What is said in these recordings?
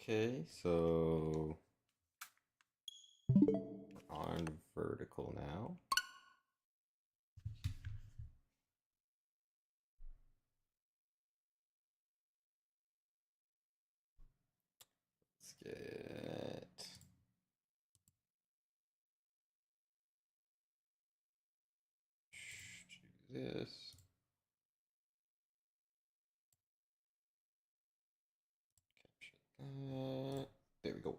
Okay, so we're on vertical now. Let's get do this. Capture that. There we go.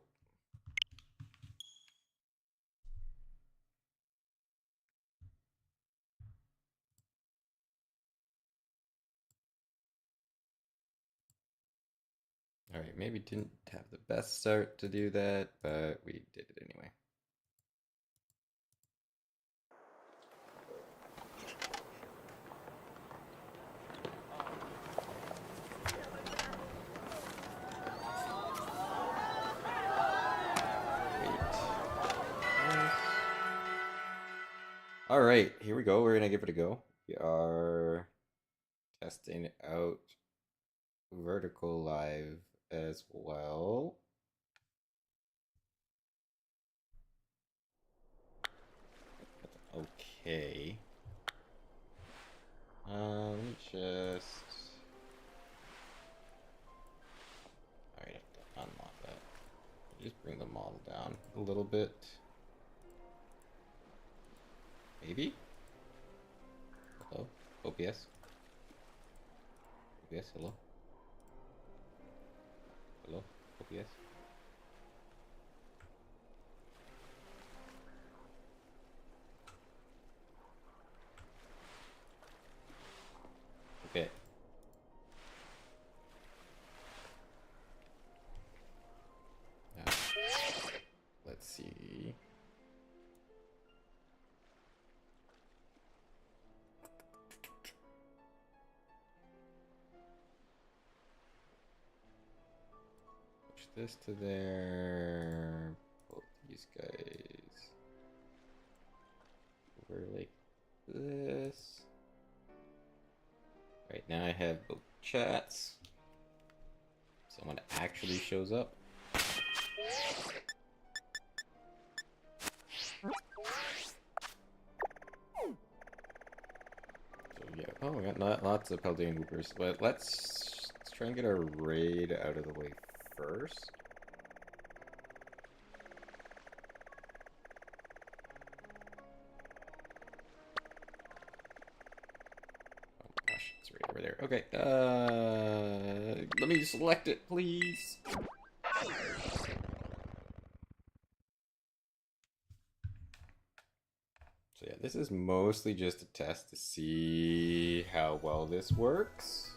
All right, maybe didn't have the best start to do that, but we did it anyway. All right, here we go. We're gonna give it a go. We are testing out vertical live as well. Okay. Just. Alright, I have to unlock that. Just bring the model down a little bit. Maybe? Hello? OBS? OBS, hello? Hello? OBS? Okay. Now, let's see. Push this to there. Both these guys over like this. Right now I have both chats. Someone actually shows up. So yeah, oh, we got lots of paldean Woopers. But let's try and get our raid out of the way first. Oh my gosh, it's right over there. Okay, let me select it, please. So yeah, this is mostly just a test to see how well this works.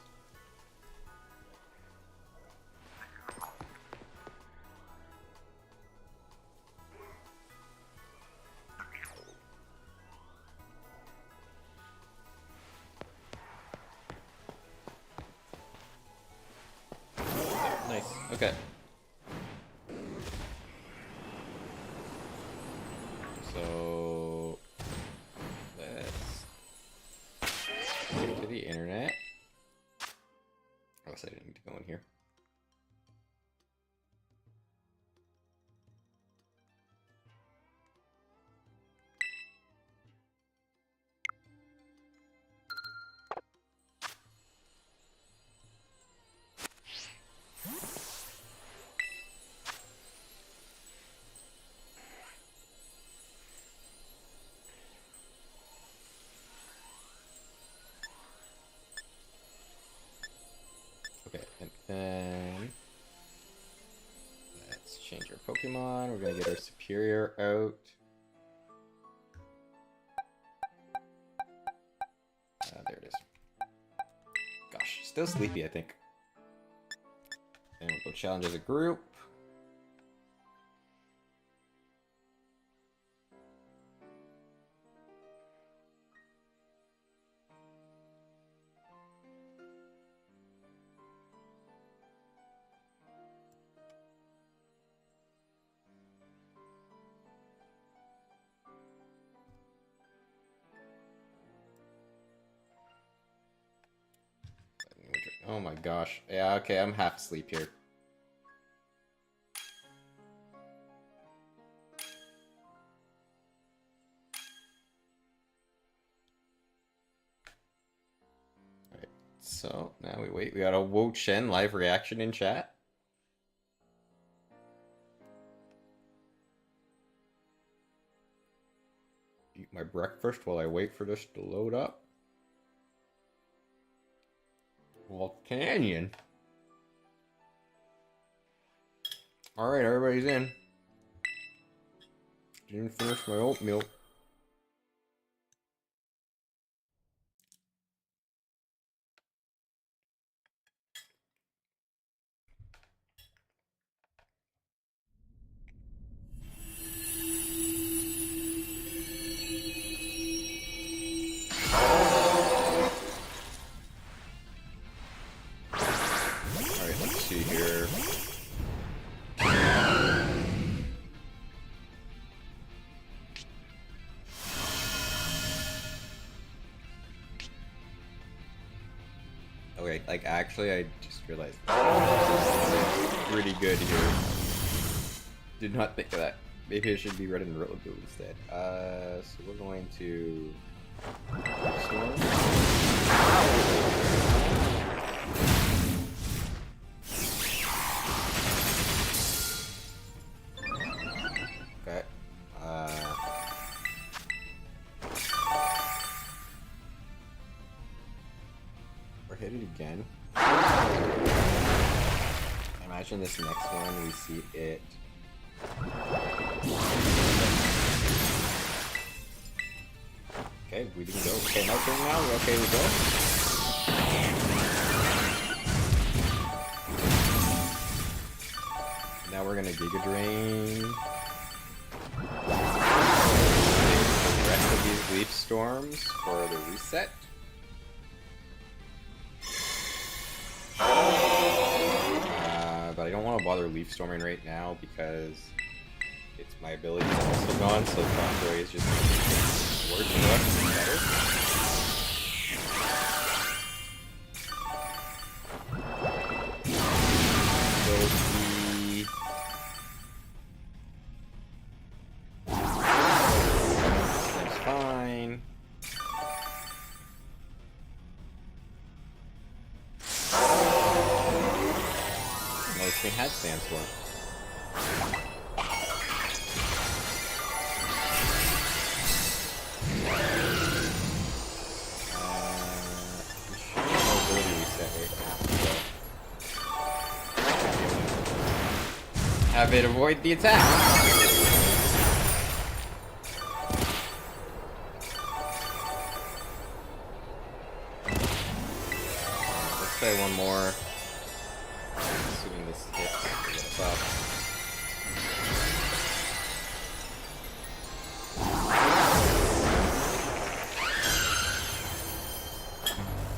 Nice. Okay. So let's go to the internet. Oh, so I didn't need to go in here. Okay, and then let's change our Pokemon. We're gonna get our Superior out. There it is. Gosh, still sleepy, I think. And we'll go challenge as a group. Oh my gosh. Yeah, okay, I'm half asleep here. So now we wait. We got a Wo Chen live reaction in chat. Eat my breakfast while I wait for this to load up. Well, Canyon. Alright, everybody's in. Didn't finish my oatmeal. Alright, let's see here. Okay, like actually I just realized pretty good here. Did not think of that. Maybe it should be red and road instead. So we're going to Storm. Okay. We're hit it again. I imagine this next one we see it. Okay, we didn't go. Okay, my turn now. We're okay, we go. Now we're gonna Giga Drain the rest of these Leaf Storms for the reset. But I don't want to bother Leaf Storming right now because it's my ability is also gone, so Convoy is just worse for us and better. So that's fine. No, this thing had Sandstorm. Have it avoid the attack. Let's play one more. Assuming this hits, we'll get us up.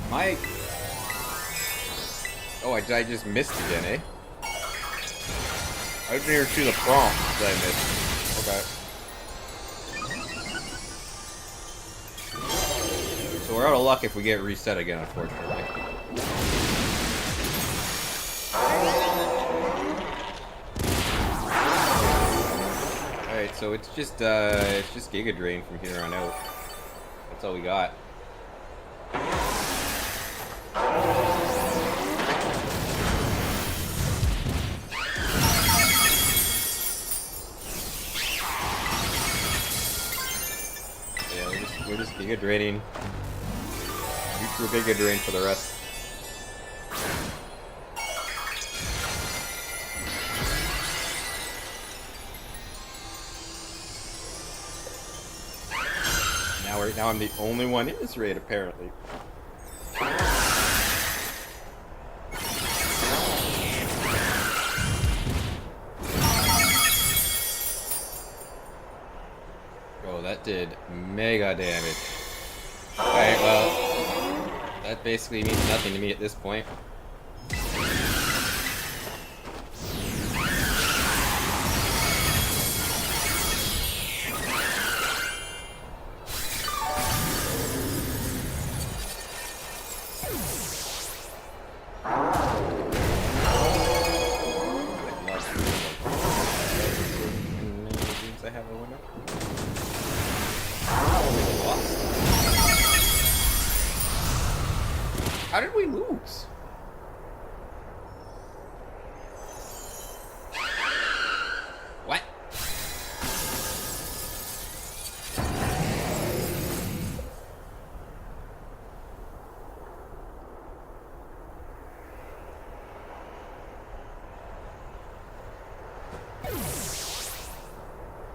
Mike. Oh, I just missed again, eh? I didn't even see the prompt that I missed. Okay. So we're out of luck if we get reset again, unfortunately. Alright, so it's just Giga Drain from here on out. That's all we got. We're just Giga Draining. Neutral Giga Drain for the rest. Now I'm the only one in this raid, apparently. Oh, that did mega damage. Alright, well, that basically means nothing to me at this point. I have a winner. How did we lose? What?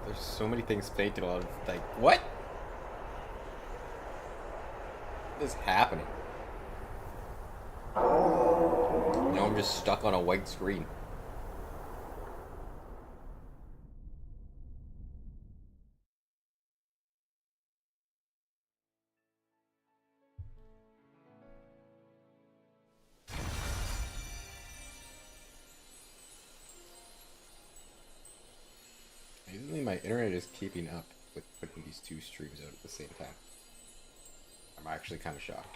There's so many things painted on it. Like, what? What is happening? Now I'm just stuck on a white screen. Usually my internet is keeping up with putting these two streams out at the same time. I'm actually kind of shocked.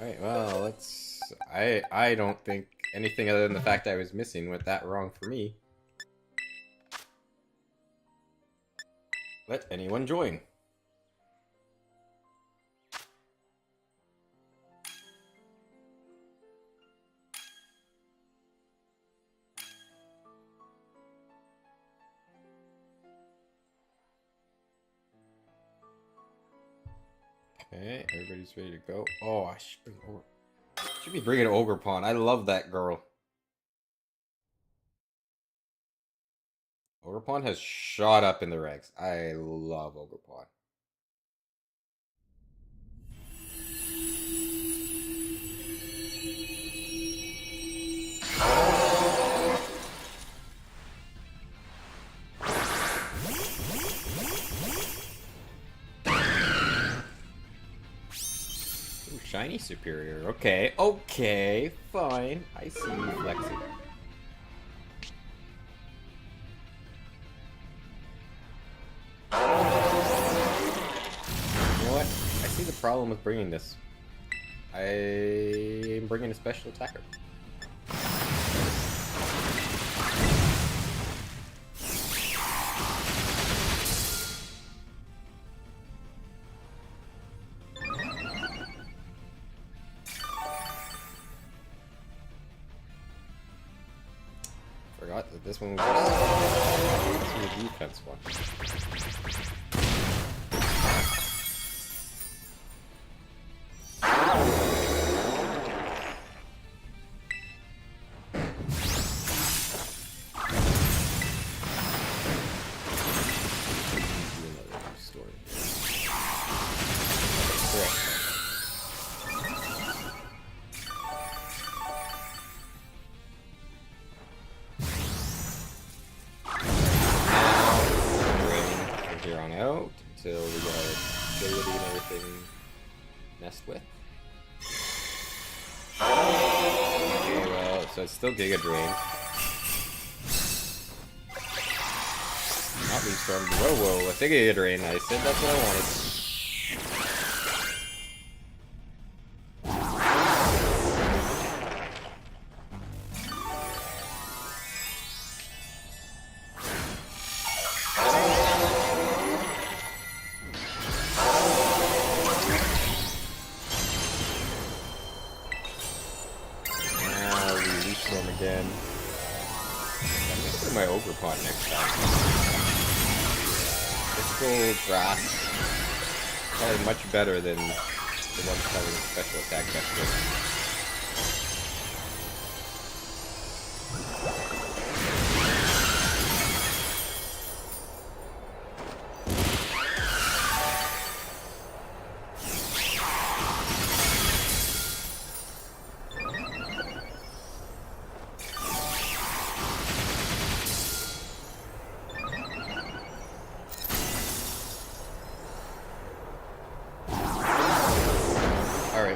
Alright, well, let's... I don't think anything other than the fact I was missing went that wrong for me. Let anyone join. Okay, everybody's ready to go. Oh, I should be bringing Ogre Pawn. I love that girl. Ogre Pawn has shot up in the ranks. I love Ogre Pawn. Shiny Superior. Okay, okay, fine. I see you flexing. You know what? I see the problem with bringing this. I'm bringing a special attacker. Forgot that this one was a defense one. Until we get our ability and everything messed with. Okay, well, so it's still Giga Drain. Not being stormed. Whoa, whoa, a Giga Drain. I said that's what I wanted. Again. I'm gonna put my Ogre Pawn next time. Physical Grass probably much better than the one covering special attack vector.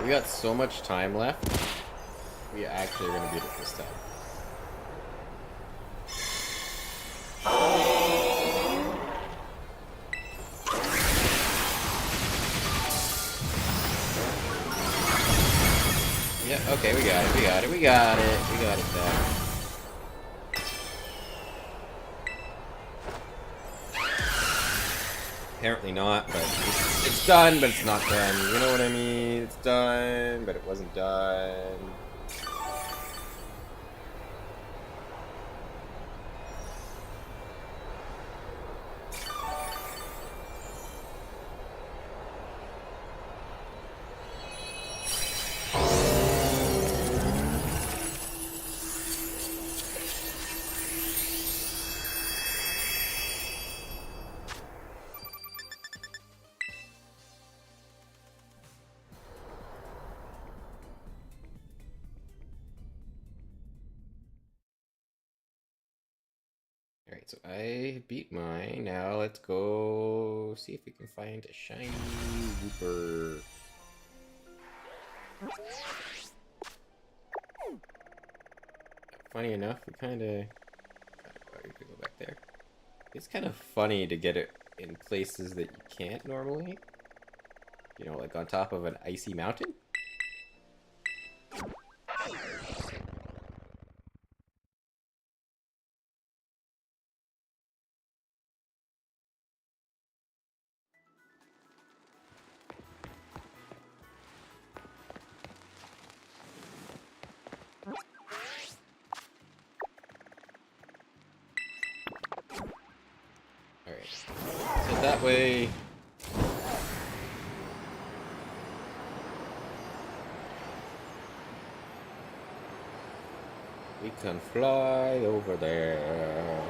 We got so much time left. We actually are going to beat it this time. Yeah, okay, we got it, we got it, we got it. We got it now. Apparently not, but it's done, but it's not done. You know what I mean? It's done, but it wasn't done. Alright, so I beat mine. Now let's go see if we can find a shiny Wooper. Funny enough, we kinda go back there. It's kind of funny to get it in places that you can't normally. You know, like on top of an icy mountain. Alright, so that way... we can fly over there.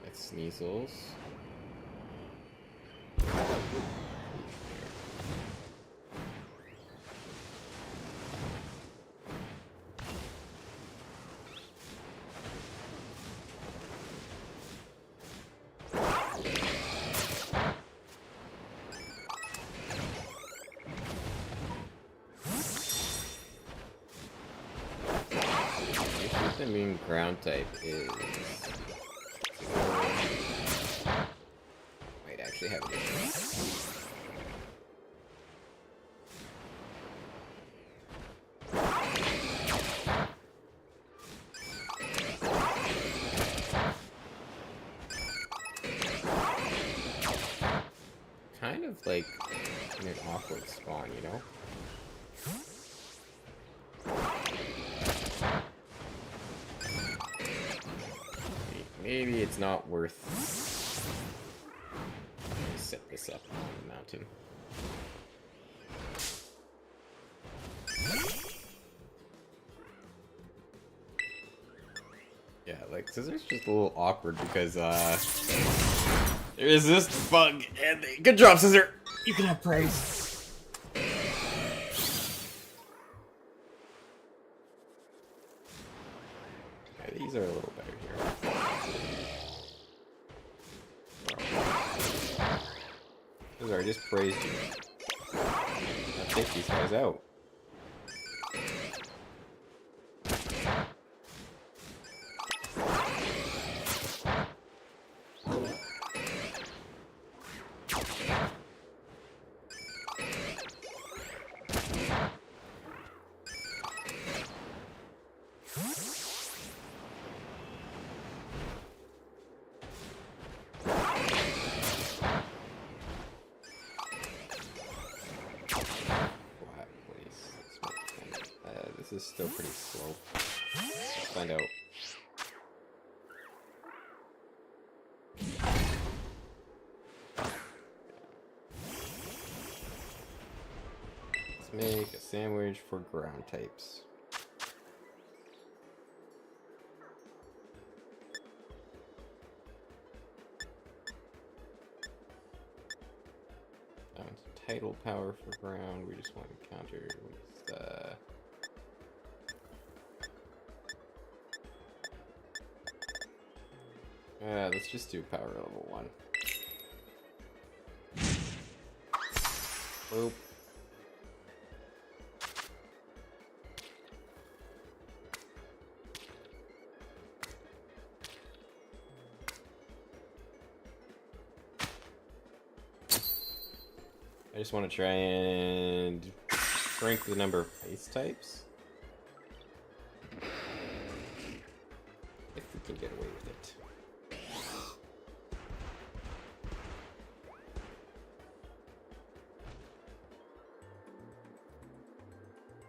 That's Sneasels. The main ground type is... might actually have it. Kind of like in an awkward spawn, you know? Maybe it's not worth set this up on the mountain. Yeah, like Scissor's just a little awkward because there is this bug and good job, Scissor. You can have praise. Yeah, these are a little better here. I just praised you. I'll take these guys out. This is still pretty slow. Let's find out. Let's make a sandwich for ground types. That one's tidal power for ground. We just want to counter with let's just do power level 1. Boop. I just want to try and shrink the number of face types. If we can get away with it.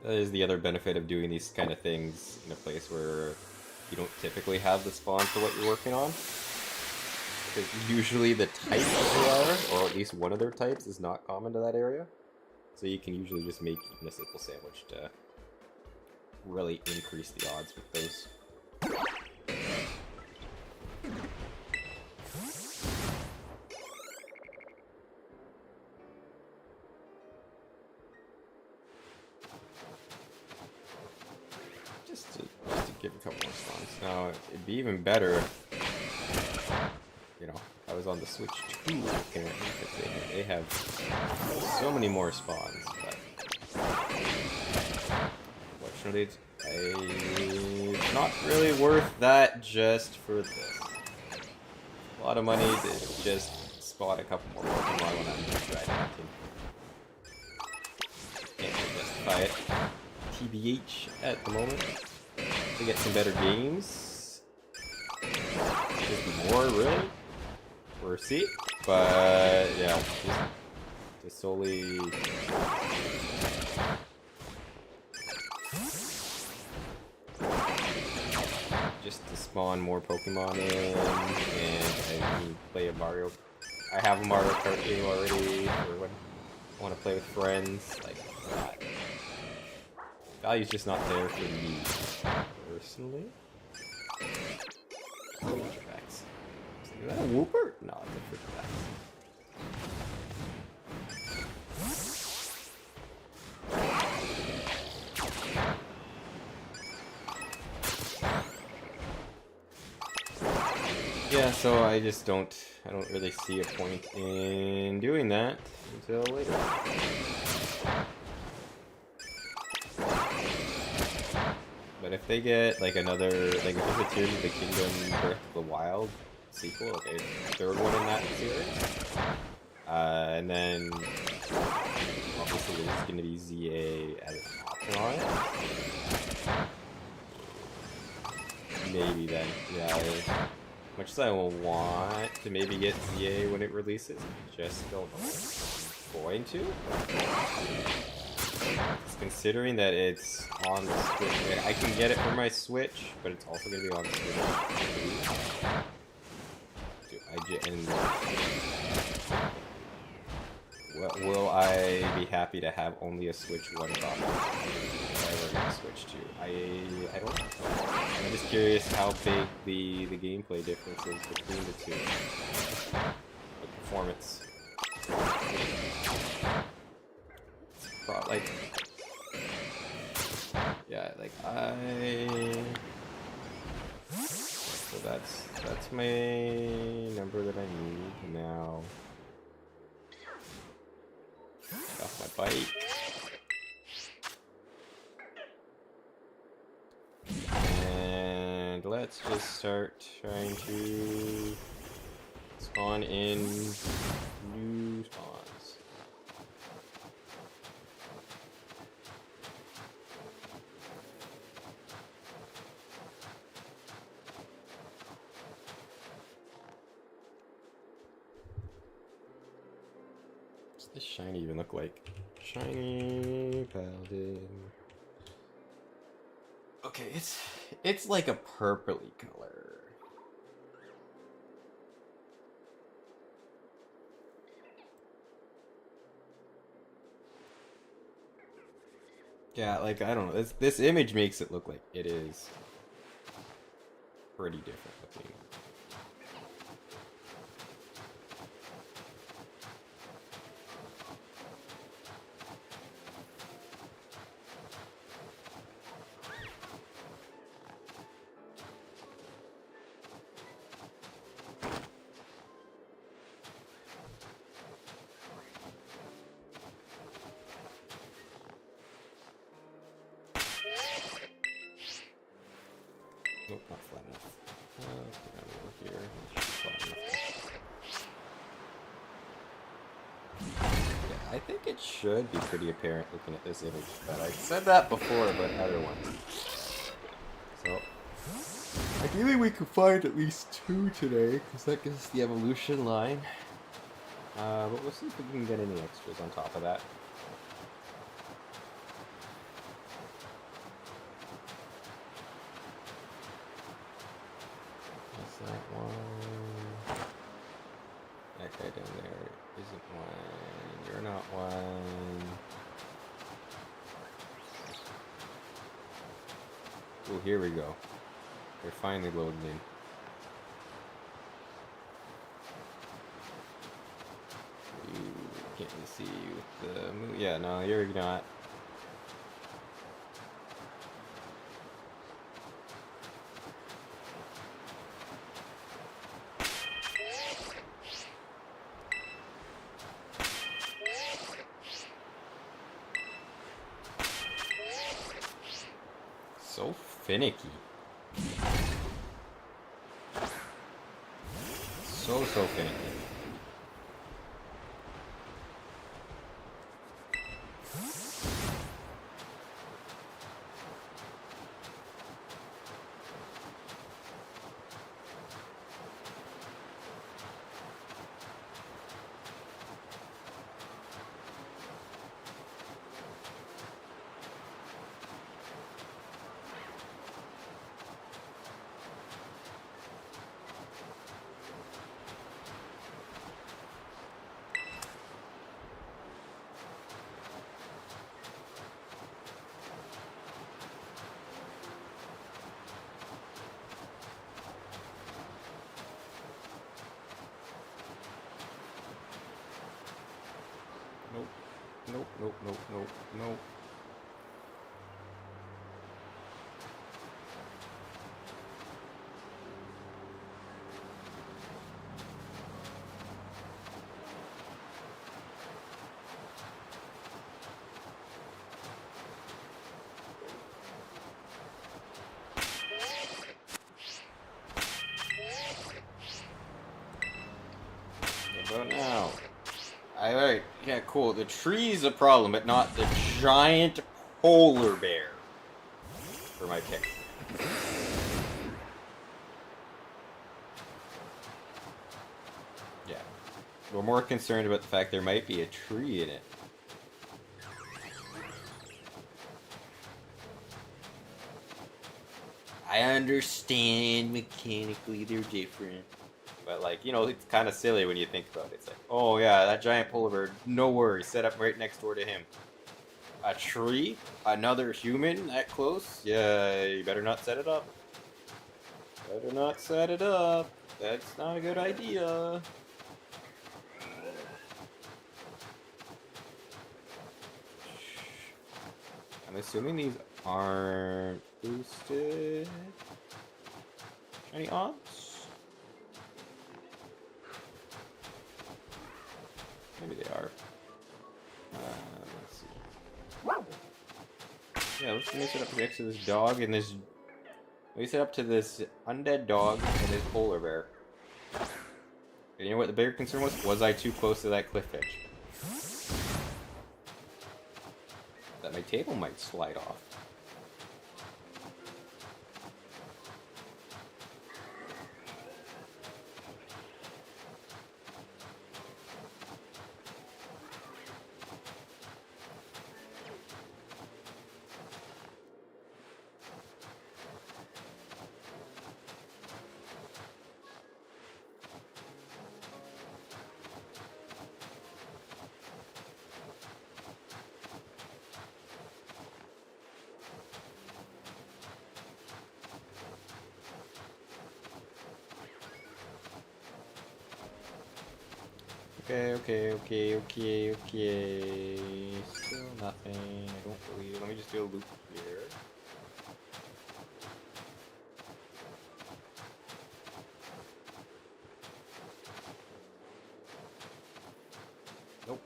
That is the other benefit of doing these kind of things in a place where you don't typically have the spawn for what you're working on. Because usually the type they are, or at least one of their types, is not common to that area. So you can usually just make even a simple sandwich to really increase the odds with those. Just to give a couple more spawns. Now, it'd be even better if, you know, I was on the Switch 2 apparently, because they have so many more spawns, but unfortunately it's not really worth that just for this. A lot of money to just spawn a couple more Pokemon when I'm dragon hunting. Can't really justify it. TBH at the moment. To get some better games. Just more, really? We'll see. But, yeah. Just solely... just to spawn more Pokemon in, and I mean, play a Mario... I have a Mario Kart game already, or when I want to play with friends, like, that. Value's just not there for me, personally. Tracks. Is that a Wooper? No, it's a Frick Tracks. Yeah, so I don't really see a point in doing that until later. But if they get like another, like if there's a Tears of the Kingdom Breath of the Wild sequel, like a third one in that series, and then obviously there's going to be ZA as an option on it. Maybe then, yeah. Much as I will want to maybe get ZA when it releases, I just don't know if I'm going to. Considering that it's on the Switch, I can get it for my Switch, but it's also going to be on Switch. Will I be happy to have only a Switch one copy? If I were going to switch to? I don't know. I'm just curious how big the gameplay difference is between the two. The performance. Like, yeah, like so that's my number that I need now. Get off my bike. And let's just start trying to spawn in new spawns. What's this shiny even look like? Shiny paldean. Okay, it's like a purpley color. Yeah, like I don't know. This image makes it look like it is pretty different looking. Nope, not flat enough. Let's put that over here. Flat enough. Yeah, I think it should be pretty apparent looking at this image, but I've said that before about other ones. So, ideally we could find at least 2 today, because that gives us the evolution line. But we'll see if we can get any extras on top of that. That's that one. That guy down there isn't one. You're not one. Oh, here we go. They're finally loading in. Can't really see you with the move. Yeah, no, you're not. So finicky. So finicky. Nope. What about now? Alright, yeah, cool. The tree's a problem, but not the giant polar bear for my pick. Yeah. We're more concerned about the fact there might be a tree in it. I understand mechanically they're different. But, like, you know, it's kind of silly when you think about it. It's like, oh, yeah, that giant polar bear, no worries, set up right next door to him. A tree? Another human that close? Yeah, you better not set it up. Better not set it up. That's not a good idea. I'm assuming these aren't boosted. Any odds? Maybe they are. Let's see. Yeah, let's mix it up next to this dog and this. Mix it up to this undead dog and this polar bear. And you know what the bigger concern was? Was I too close to that cliff edge? That my table might slide off. Okay. Still nothing. I don't believe. Let me just do a loop here. Nope.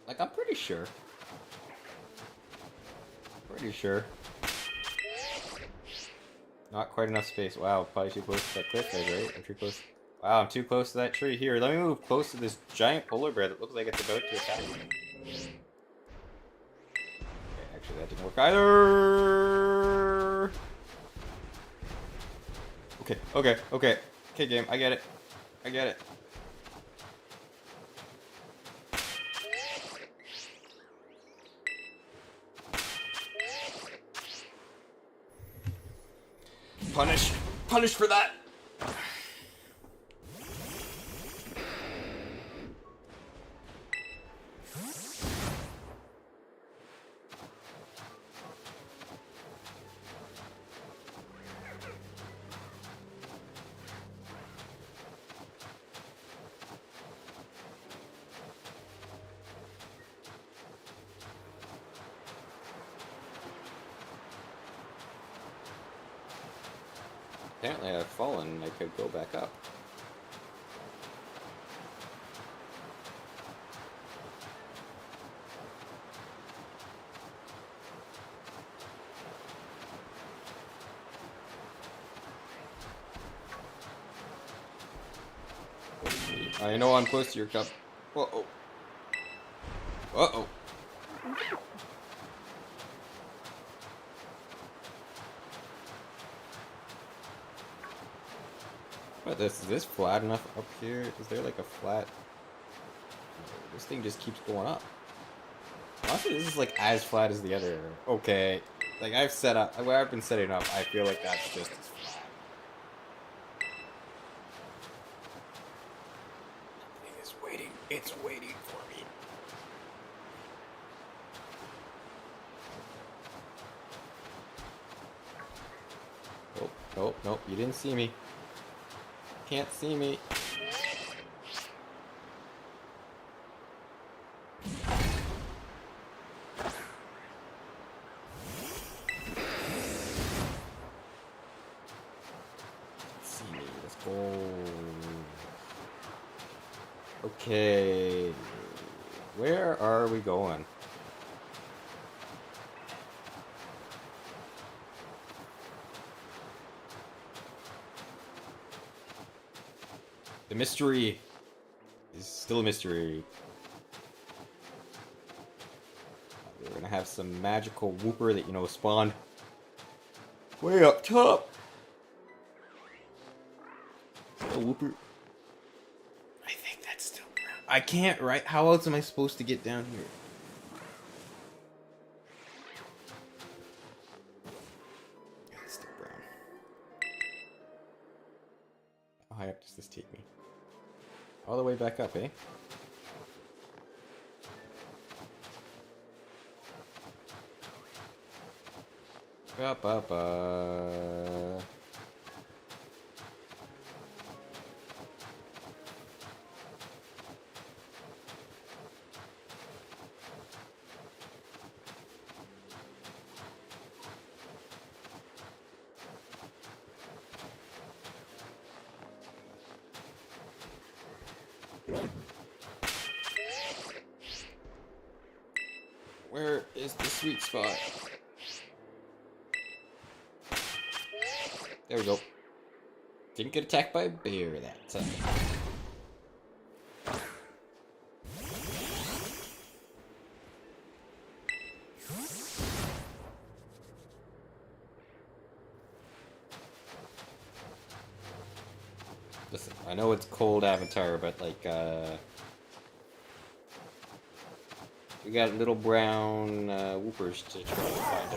Like, I'm pretty sure. Not quite enough space. Wow, probably too close to that cliff edge, right? I'm too close. Wow, I'm too close to that tree. Here, let me move close to this giant polar bear that looks like it's about to attack me. Okay, actually, that didn't work either. Okay, okay, okay. Okay, game, I get it. I get it. Punish! Punish for that! Apparently I've fallen. I could go back up. I know I'm close to your cup. Uh-oh. Uh-oh. What, is this flat enough up here? Is there like a flat... This thing just keeps going up. Honestly, this is like as flat as the other. Okay. Like I've set up, where I've been setting up, I feel like that's just as flat. It's waiting. It's waiting for me. Nope, nope, nope. You didn't see me. Can't see me. See me. Let's go. Okay. Where are we going? The mystery is still a mystery. We're gonna have some magical Wooper that, you know, spawned way up top. A Wooper. I think that's still brown. I can't, right? How else am I supposed to get down here? It's still brown. How high up does this take me? All the way back up, eh? Up, up, Where is the sweet spot? There we go. Didn't get attacked by a bear that time. Listen, I know it's cold Avatar, but like, we got little brown Woopers to try to find a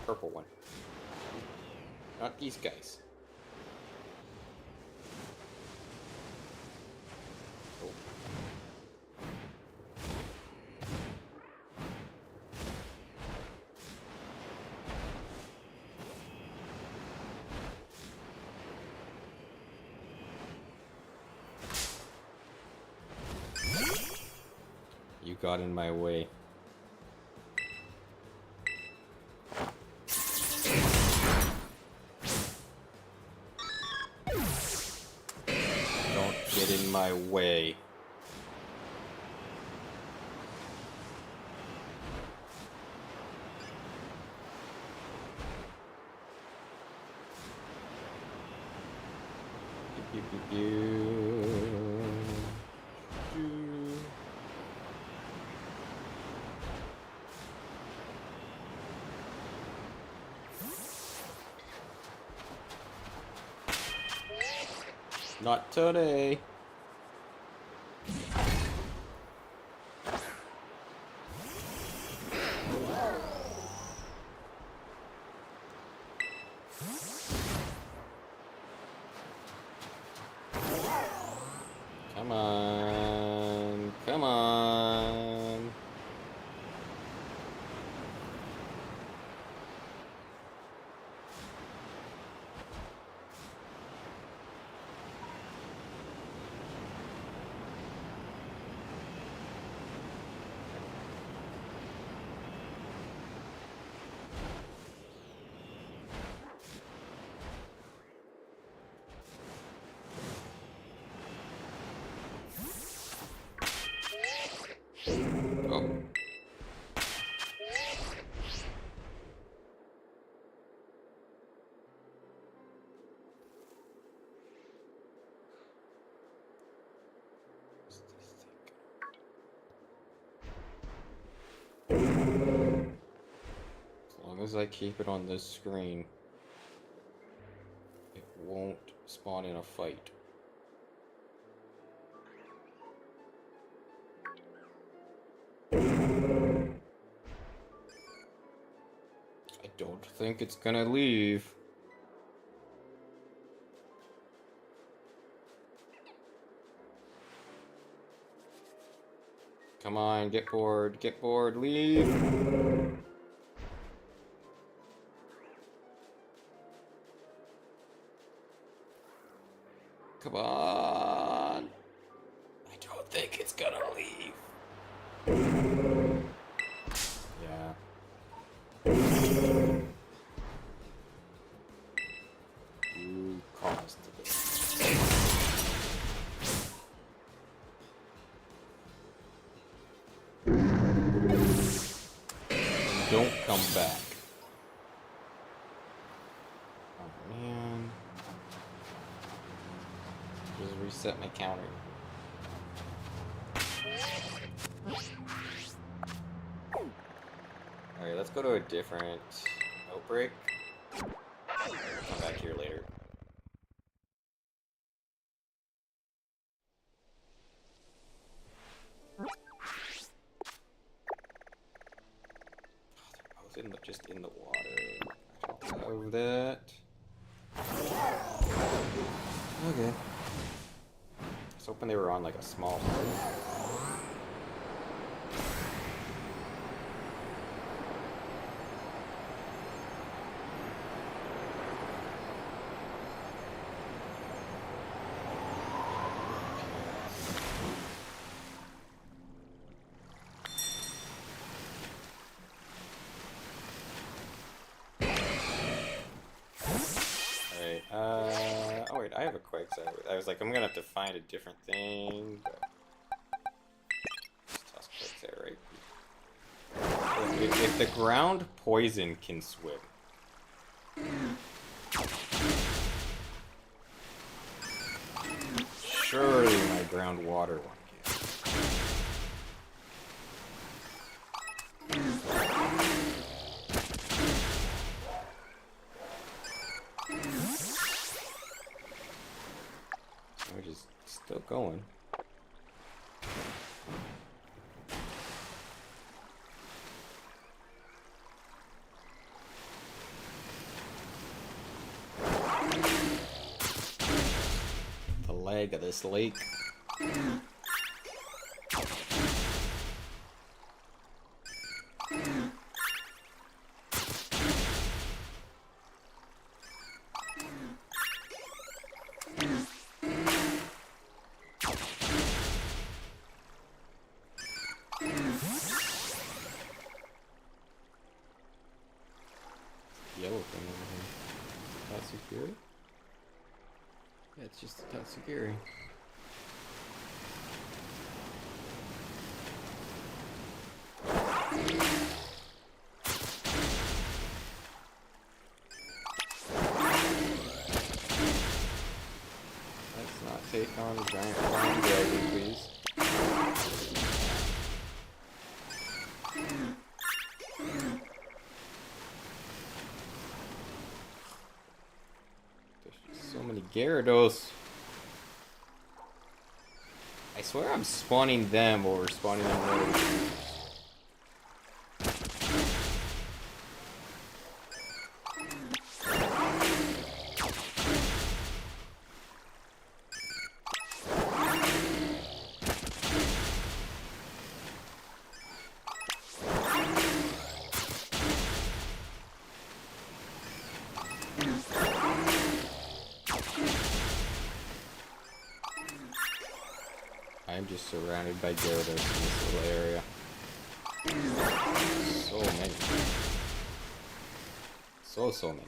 purple one. Not these guys. Oh. You got in my way. In my way. Not today. Come on. Come on. Oh. As long as I keep it on this screen, it won't spawn in a fight. I don't think it's gonna leave. Come on, get bored, leave! Come on! I don't think it's gonna leave. Yeah. You caused this. Don't come back. Oh man. Just reset my counter. Alright, let's go to a different outbreak. Come back here later. Just in the water. I don't love that. Okay. I was hoping they were on like a small boat. Oh wait, I have a quick side. I was like, I'm gonna have to find a different thing, but just toss quicks there, right? If the ground poison can swim, surely my ground water one can. Which is still going. The leg of this lake. Yellow thing over here. Tatsugiri? Yeah, it's just a Tatsugiri. That's not take on a giant flying dragon, please. There's just so many Gyarados. I swear I'm spawning them or spawning them right. I'm just surrounded by Gyarados in this little area. So many. So many.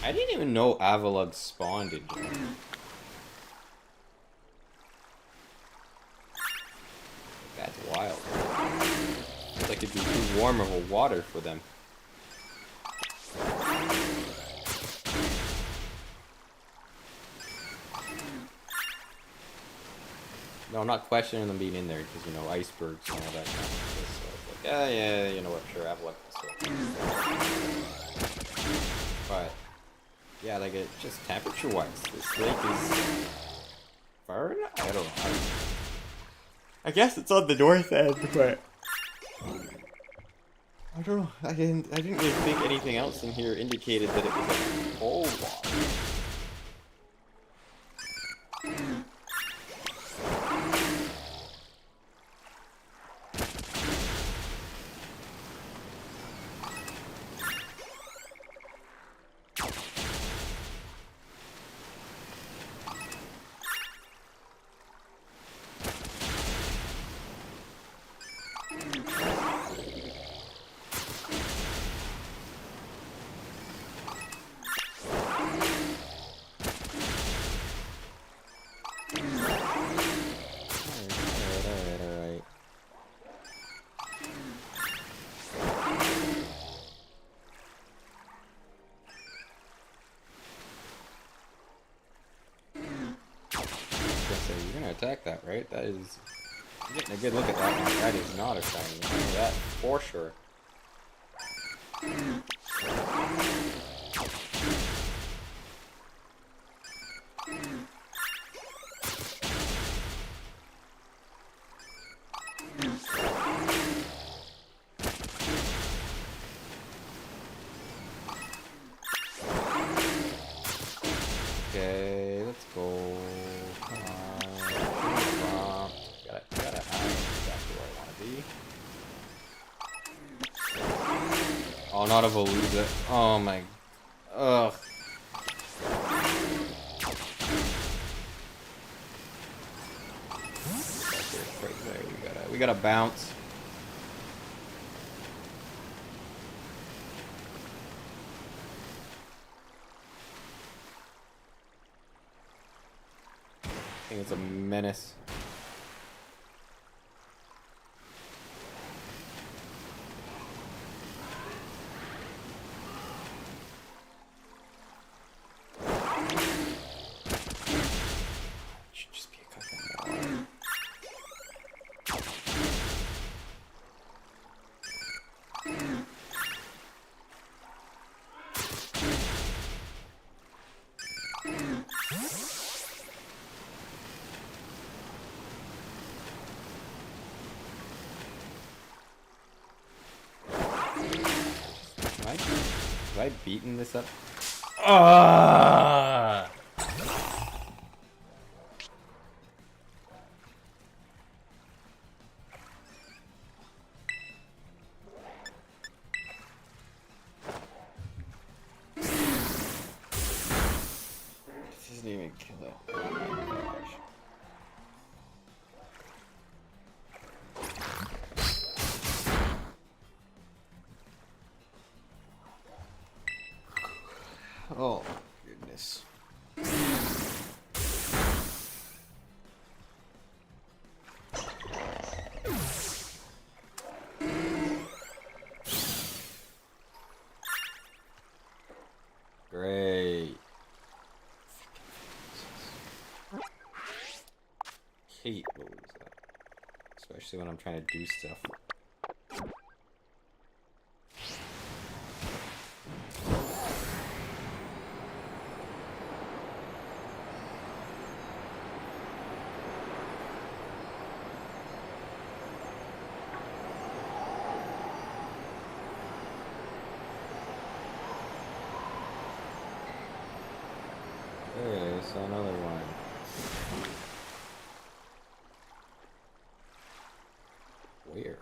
I didn't even know Avalugg spawned in here. That's wild. It's like it'd be too warm of a water for them. No, I'm not questioning them being in there because, you know, icebergs and all that kind of stuff. So it's like, yeah, you know what, sure, Avalugg can swim. But yeah, like it just temperature-wise, this lake is far enough. I don't know. I guess it's on the north end, but I don't know. I didn't really think anything else in here indicated that it was like cold water. You're gonna attack that, right? That is... You're getting a good look at that one. That is not a shiny. I know that for sure. Okay, let's go. Come on. Gotta have exactly where I want to be. Oh, not a Veluza. Oh my. Ugh. Right there. We gotta bounce. I think it's a menace. Should just be a couple more. Have I beaten this up? This doesn't even kill it. Oh my gosh. Oh, goodness. Great. Hate will lose that. Especially when I'm trying to do stuff. Okay, so another one. Where?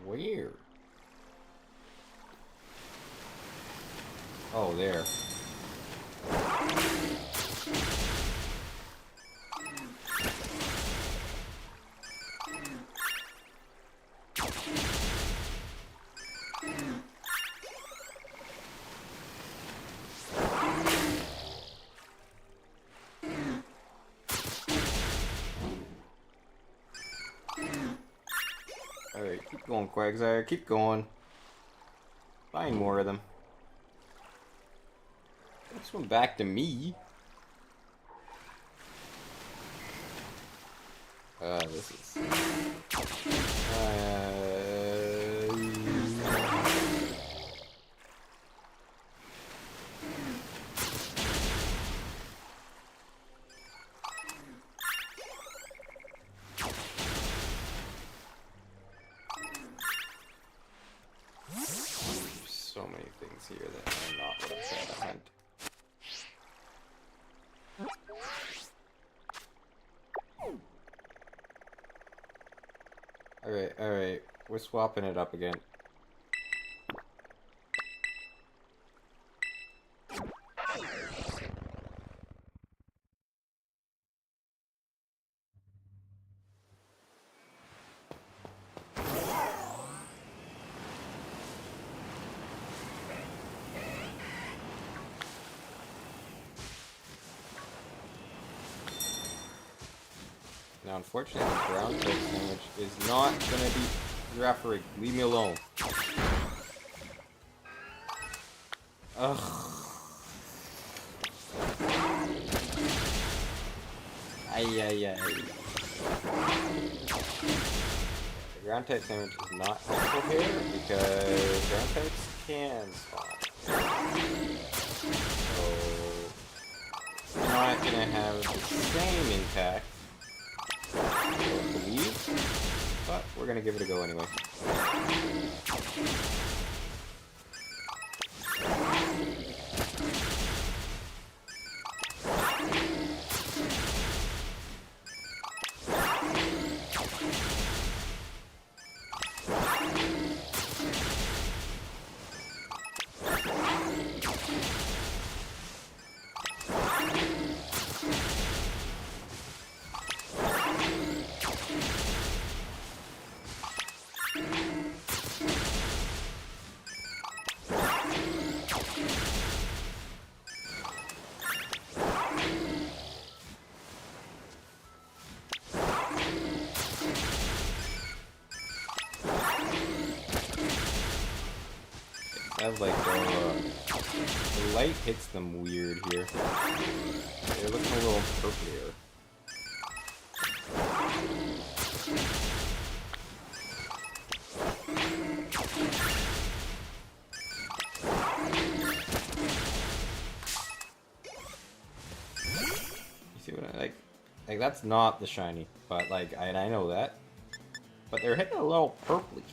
Where? Oh, there. Alright, keep going, Quagsire. Keep going. Find more of them. This one back to me. This is... so many things here that are not what I'm trying to hunt. Alright, we're swapping it up again. Now, unfortunately, the ground type damage is not gonna be Giraffe. Leave me alone. Ugh. Ay. The ground type damage is not helpful here because ground types can spawn. So, not gonna have the same impact. I believe, but we're gonna give it a go anyway. That's like the light hits them weird here. They're looking a little purplier. You see what I like? Like that's not the shiny, but like I know that. But they're hitting a little purpley.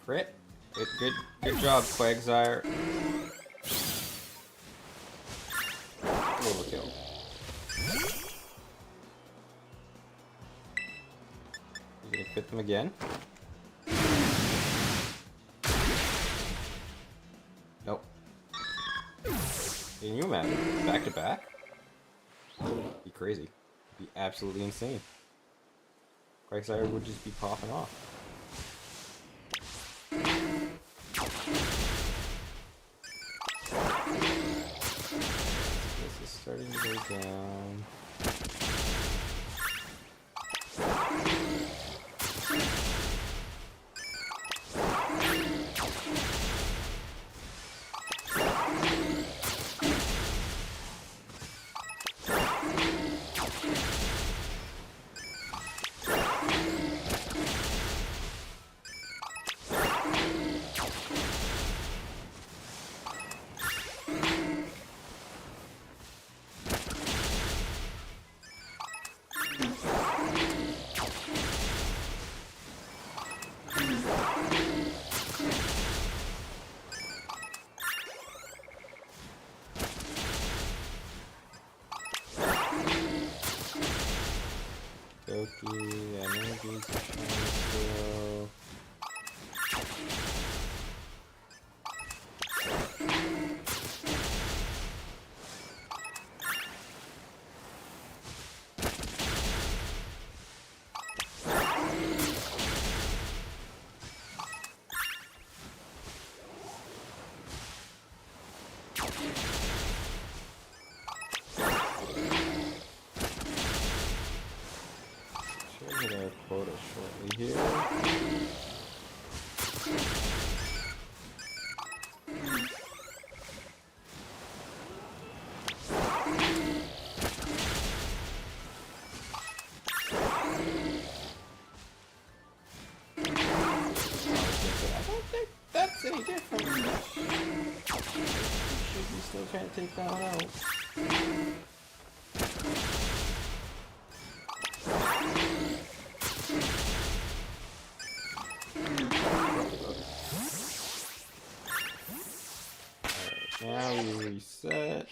Crit. Good job, Quagsire. Overkill. You gonna crit them again? Nope. Can you imagine? Back to back? Be crazy. Be absolutely insane. Quagsire would just be popping off. This is starting to go down. Doki, energies are shining still. Should hit our quota shortly here. I don't think that's any different. You should be still trying to take that one out. Now we reset.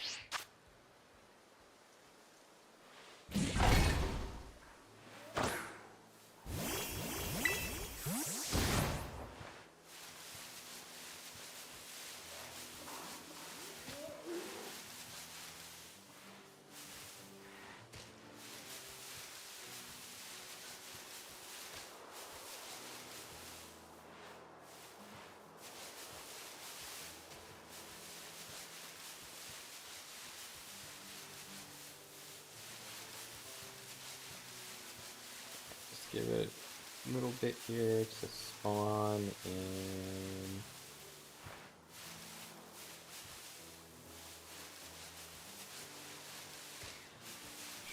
Give it a little bit here to spawn in.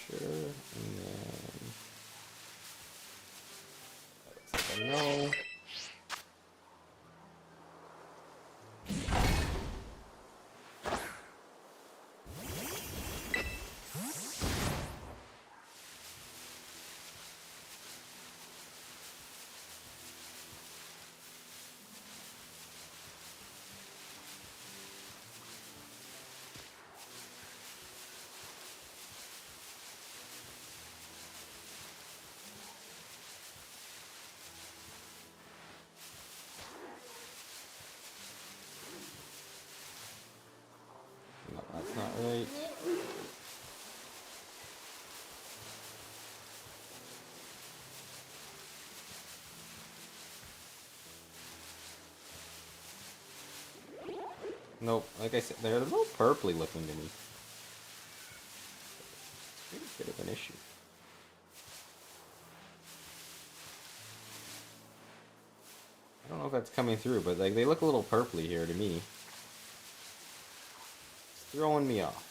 Sure, and then that looks like a no. No, that's not right. Nope, like I said, they're a little purpley looking to me. It's a bit of an issue. I don't know if that's coming through, but like they look a little purpley here to me. It's throwing me off.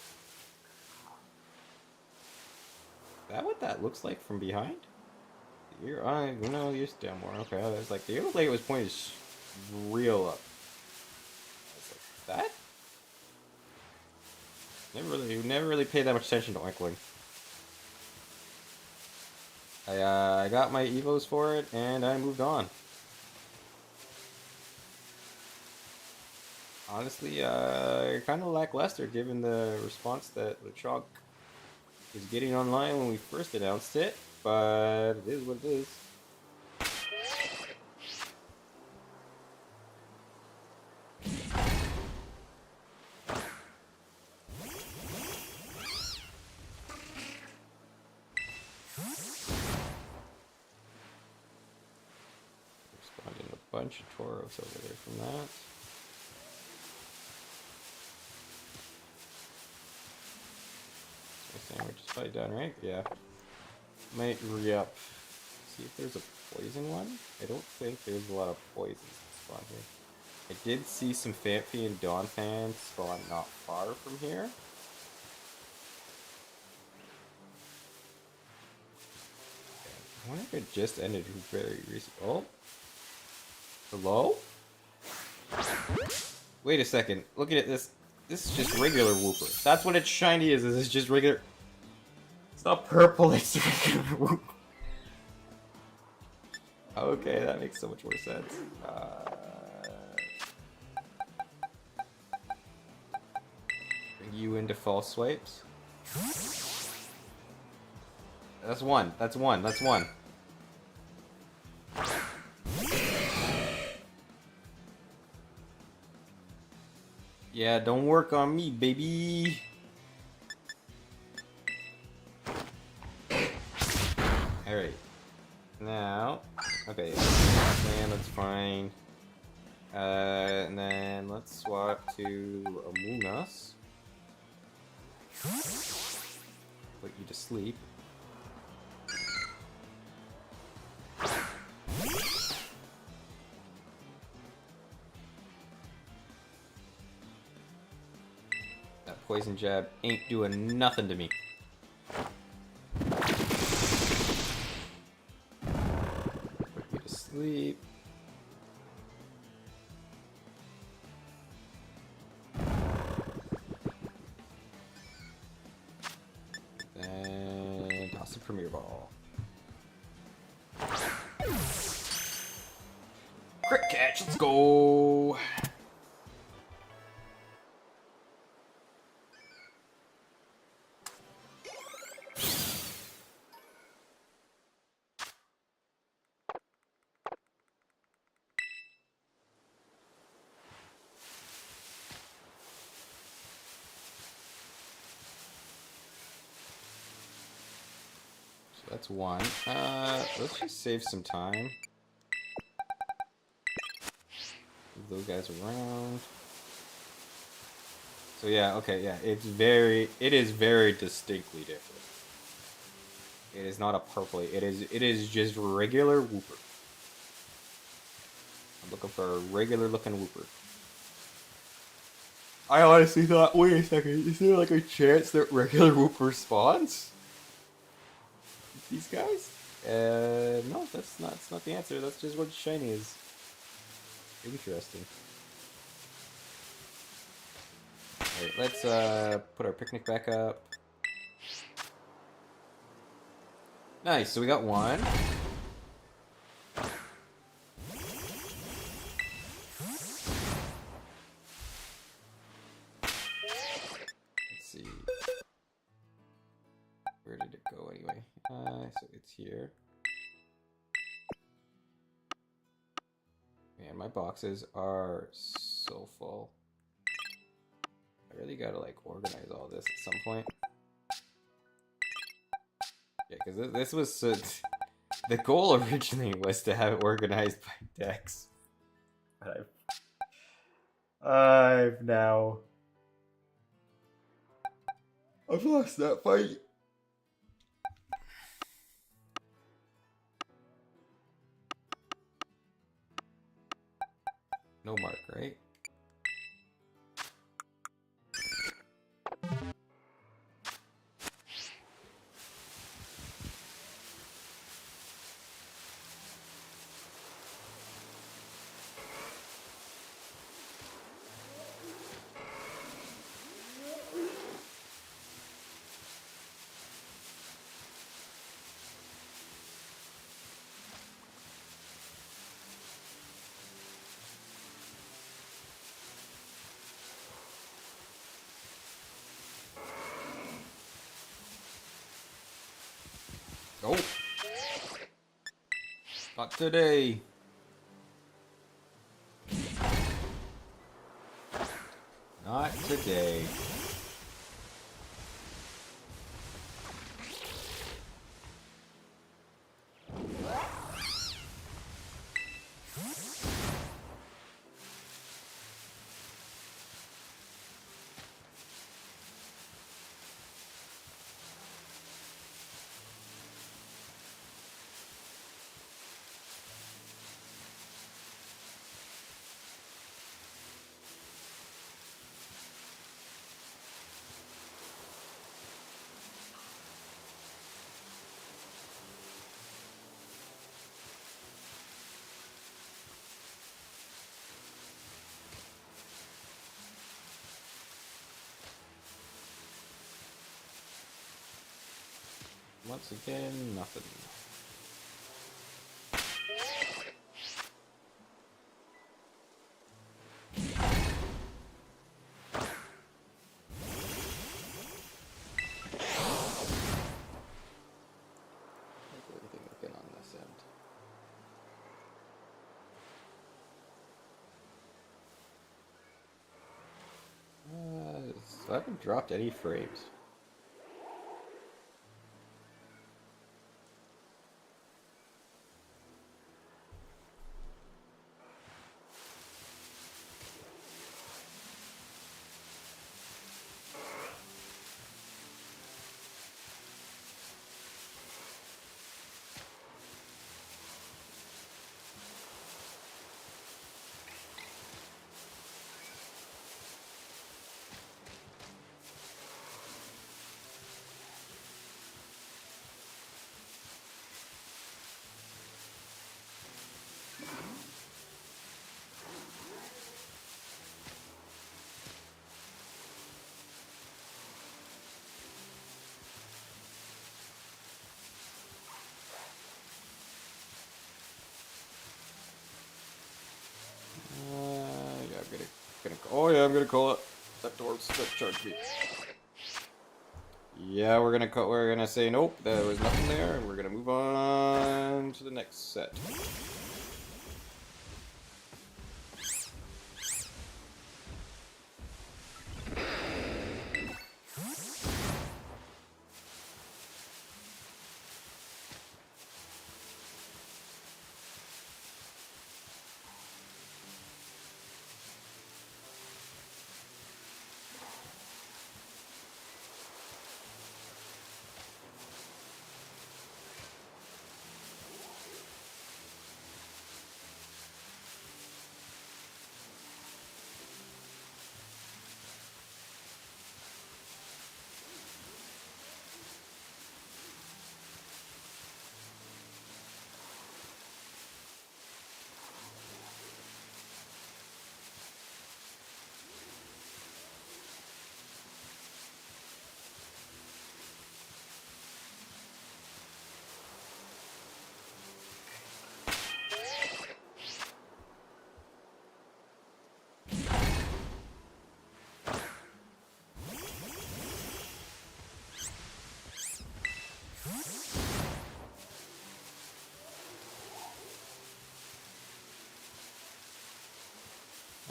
Is that what that looks like from behind? Your eye, no, you're still more. Okay, I was like, it looked like it was pointed real up. I was like, that? Never really paid that much attention to Oinkling. I got my evos for it, and I moved on. honestly, kind of lackluster given the response that LeChonk is getting online when we first announced it, but it is what it is. Responding a bunch of Tauros over there from that. So sandwich is probably done, right? Yeah. Might re-up. See if there's a poison one. I don't think there's a lot of poisons spawn here. I did see some Phanpy and Donphan spawn not far from here. I wonder if it just ended very recently. Oh. Hello? Wait a second. Looking at this. This is just regular Wooper. That's what its shiny is. This is just regular. It's not purple, it's regular Wooper. Okay, that makes so much more sense. Bring you into false swipes. That's one. That's one. That's one. Yeah, don't work on me, baby. Alright. Now, okay, man, that's fine. And then let's swap to Among Us. Put you to sleep. That poison jab ain't doing nothing to me. Put you to sleep. Then toss the Premier Ball. Crit catch, let's go! So that's one. Let's just save some time. Move those guys around. So yeah, okay, yeah, it is very distinctly different. It is not a purple, it is just regular Wooper. I'm looking for a regular looking Wooper. I honestly thought, wait a second, is there like a chance that regular Wooper spawns? These guys? No, that's not the answer, that's just what shiny is. Interesting. Alright, let's put our picnic back up. Nice, so we got one. Let's see. Where did it go anyway? So it's here. Man, my boxes are so full. I really gotta like organize all this at some point. Yeah, because this was the goal originally was to have it organized by decks. But I've lost that fight. No mark, right? Oh! Not today! Not today. Once again, nothing. Everything looking on this end. So I haven't dropped any frames. Yeah, I'm gonna call it. That door's that charged me. Yeah, we're gonna say nope, there was nothing there, and we're gonna move on to the next set.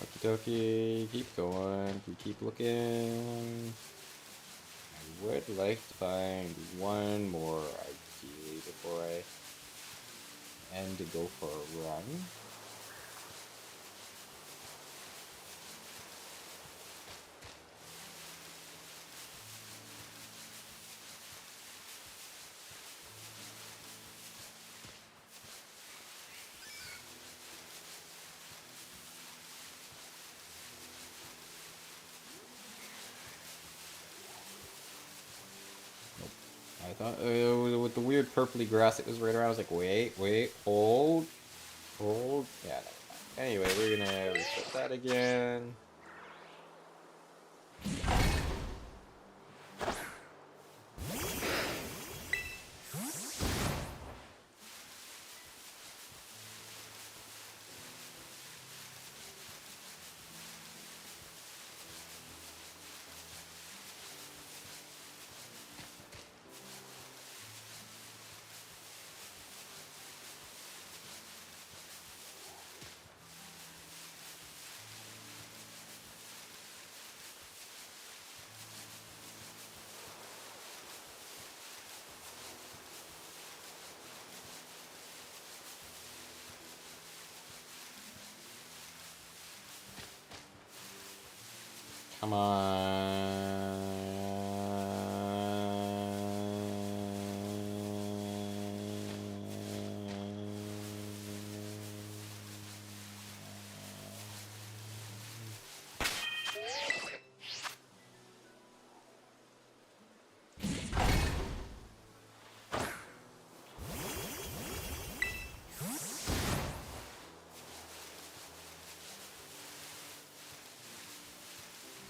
Okie dokie, keep going, we keep looking. I would like to find one more ideally before I end to go for a run. I thought with the weird purpley grass that was right around, I was like, wait, hold. Yeah, never mind. Anyway, we're gonna reset that again. Come on.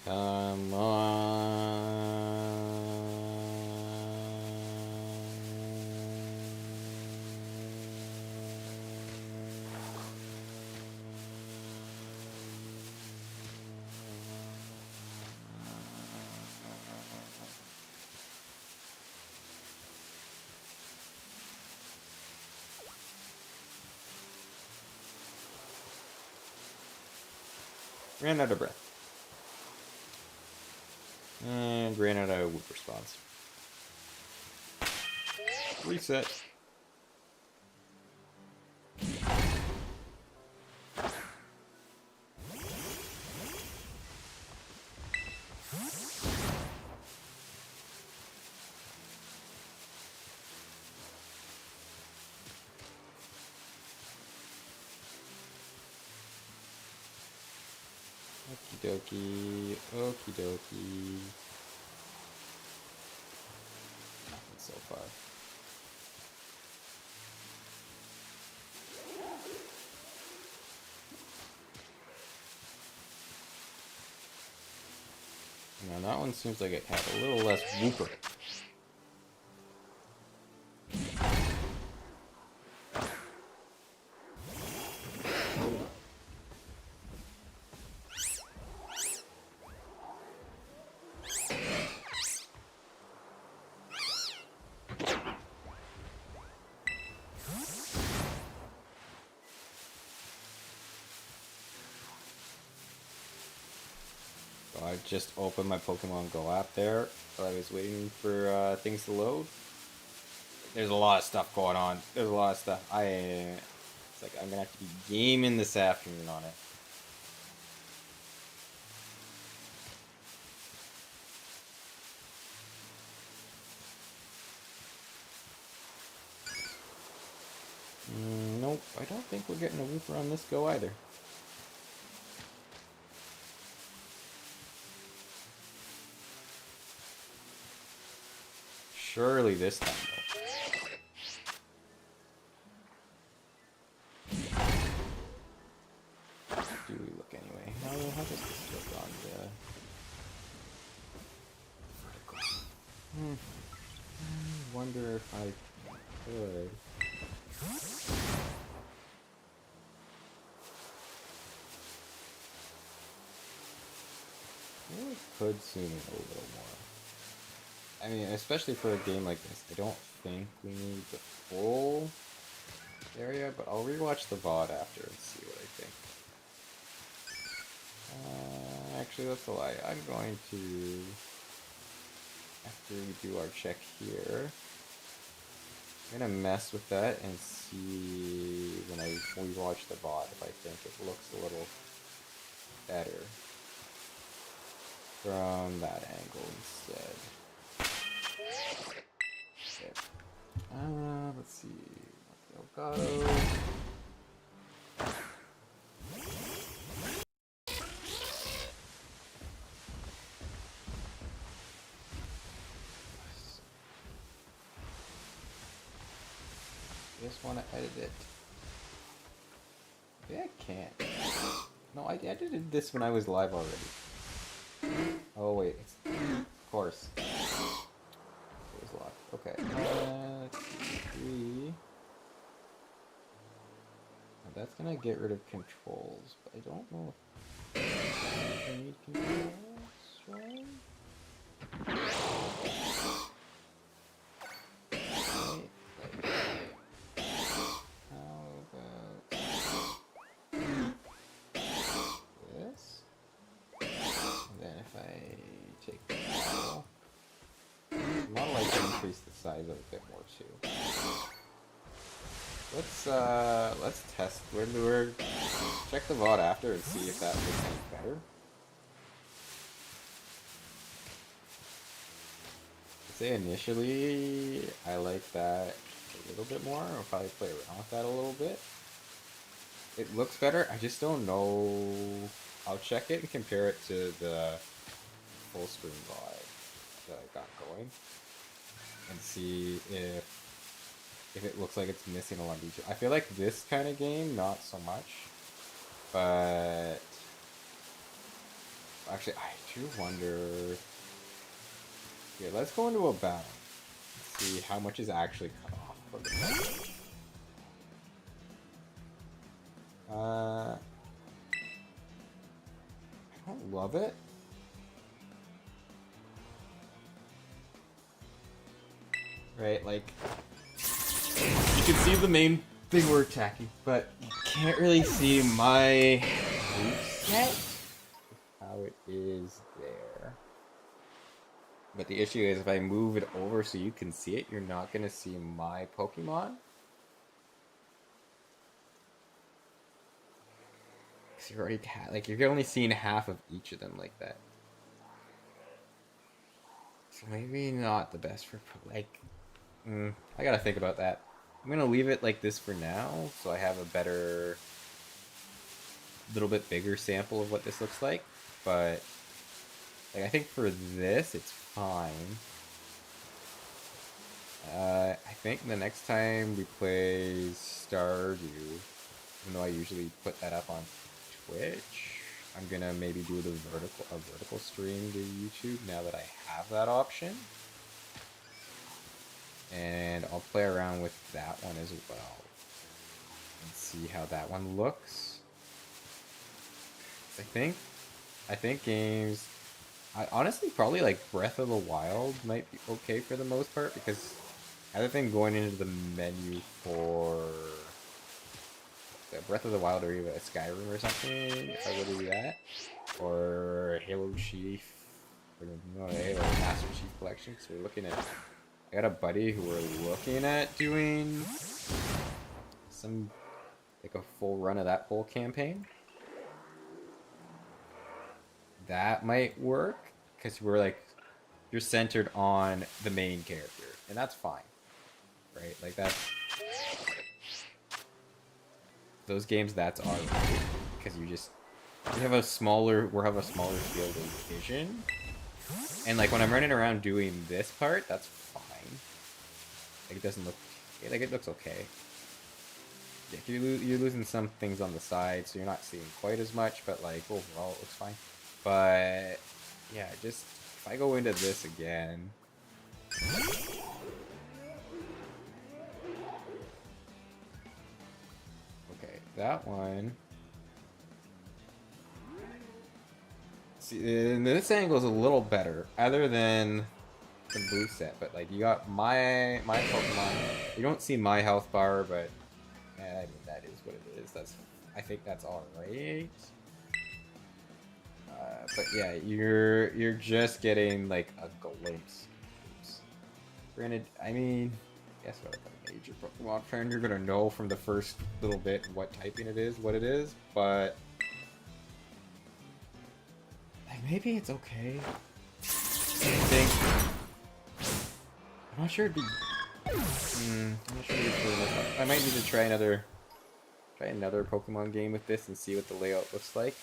Come Ran out of breath. And ran out of Wooper spawns. Reset. Okie dokie. Okie dokie. Nothing so far. Now that one seems like it had a little less Wooper. I just opened my Pokemon Go app there, so I was waiting for things to load. There's a lot of stuff going on. There's a lot of stuff. It's like I'm gonna have to be gaming this afternoon on it. Nope, I don't think we're getting a Wooper on this go either. Surely this time, though. Do we look anyway? How does this look on the vertical? I wonder if I could. I could zoom in a little more. I mean, especially for a game like this, I don't think we need the full area, but I'll rewatch the VOD after and see what I think. Actually, that's a lie. I'm going to, after we do our check here, I'm going to mess with that and see when I rewatch the VOD if I think it looks a little better from that angle instead. Okay. Let's see. Elgato. Just want to edit it. Maybe I can't. No, I edited this when I was live already. Oh wait, of course. Locked. Okay. 3. Now that's gonna get rid of controls, but I don't know if I need controls, right? How about this? And then if I take the model. Not like to increase the size of it a bit more too. Let's test. We're check the VOD after and see if that looks any better. Say initially, I like that a little bit more. I'll probably play around with that a little bit. It looks better. I just don't know. I'll check it and compare it to the full screen vibe that I got going, and see if it looks like it's missing a lot of detail. I feel like this kind of game, not so much, but actually, I do wonder. Yeah, let's go into a battle. See how much is actually cut off from the battle. I don't love it. Right, like, you can see the main thing we're attacking, but you can't really see my moveset, how it is there. But the issue is if I move it over so you can see it, you're not going to see my Pokemon. Because you're already, like, you're only seeing half of each of them like that. So maybe not the best for, like, I gotta think about that. I'm gonna leave it like this for now, so I have a better, little bit bigger sample of what this looks like. But like, I think for this, it's fine. I think the next time we play Stardew, even though I usually put that up on Twitch, I'm gonna maybe do a vertical stream to YouTube now that I have that option. And I'll play around with that one as well and see how that one looks. I think games, I honestly probably like Breath of the Wild might be okay for the most part, because other than going into the menu for Breath of the Wild or even a Skyrim or something, if I were to do that, or Halo Chief, or no, Halo Master Chief Collection, because we're looking at, I got a buddy who we're looking at doing some, like a full run of that whole campaign. That might work, because we're like, you're centered on the main character, and that's fine, right? Like that's, those games, that's alright, because you have a smaller field of vision, and like when I'm running around doing this part, that's fine. Like it doesn't look, like it looks okay. Yeah, you're losing some things on the side, so you're not seeing quite as much, but like overall it looks fine. But yeah, just if I go into this again, okay, that one. See, and this angle is a little better, other than the boost set. But like, you got my Pokemon. You don't see my health bar, but I mean that is what it is. I think that's all right. But yeah, you're just getting like a glimpse. Oops. Granted, I mean, guess what? If a major Pokemon fan, you're gonna know from the first little bit what typing it is, what it is. But like, maybe it's okay. I think. I'm not sure it'd be. I'm not sure it'd be really much. I might need to try another Pokemon game with this and see what the layout looks like.